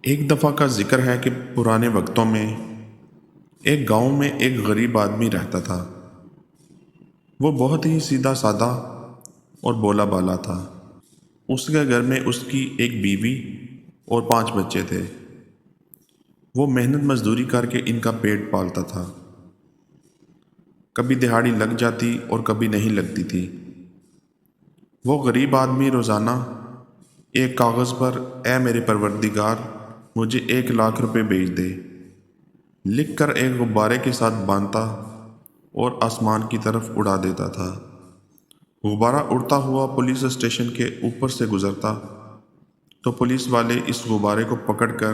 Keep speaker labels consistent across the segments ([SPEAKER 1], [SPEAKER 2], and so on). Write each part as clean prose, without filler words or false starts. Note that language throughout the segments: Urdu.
[SPEAKER 1] ایک دفعہ کا ذکر ہے کہ پرانے وقتوں میں ایک گاؤں میں ایک غریب آدمی رہتا تھا۔ وہ بہت ہی سیدھا سادہ اور بولا بالا تھا۔ اس کے گھر میں اس کی ایک بیوی اور 5 بچے تھے۔ وہ محنت مزدوری کر کے ان کا پیٹ پالتا تھا۔ کبھی دہاڑی لگ جاتی اور کبھی نہیں لگتی تھی۔ وہ غریب آدمی روزانہ ایک کاغذ پر "اے میرے پروردگار، مجھے 1 لاکھ روپے بھیج دے" لکھ کر ایک غبارے کے ساتھ باندھتا اور آسمان کی طرف اڑا دیتا تھا۔ غبارہ اڑتا ہوا پولیس اسٹیشن کے اوپر سے گزرتا تو پولیس والے اس غبارے کو پکڑ کر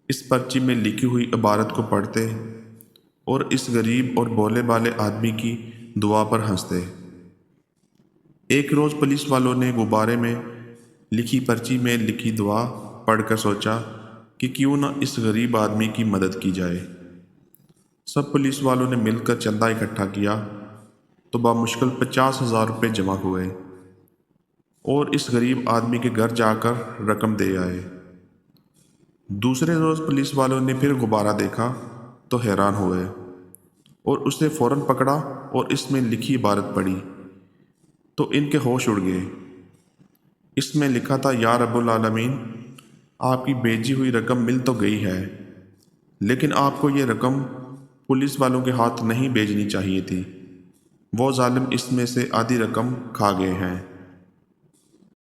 [SPEAKER 1] اس پرچی میں لکھی ہوئی عبارت کو پڑھتے اور اس غریب اور بولے بالے آدمی کی دعا پر ہنستے۔ ایک روز پولیس والوں نے غبارے میں لکھی پرچی میں لکھی دعا پڑھ کر سوچا کہ کیوں نہ اس غریب آدمی کی مدد کی جائے۔ سب پولیس والوں نے مل کر چندہ اکٹھا کیا تو بامشکل 50,000 روپے جمع ہوئے اور اس غریب آدمی کے گھر جا کر رقم دے آئے۔ دوسرے روز پولیس والوں نے پھر غبارہ دیکھا تو حیران ہوئے اور اسے فوراً پکڑا اور اس میں لکھی عبارت پڑھی تو ان کے ہوش اڑ گئے۔ اس میں لکھا تھا: یا رب العالمین، آپ کی بھیجی ہوئی رقم مل تو گئی ہے، لیکن آپ کو یہ رقم پولیس والوں کے ہاتھ نہیں بھیجنی چاہیے تھی۔ وہ ظالم اس میں سے آدھی رقم کھا گئے ہیں۔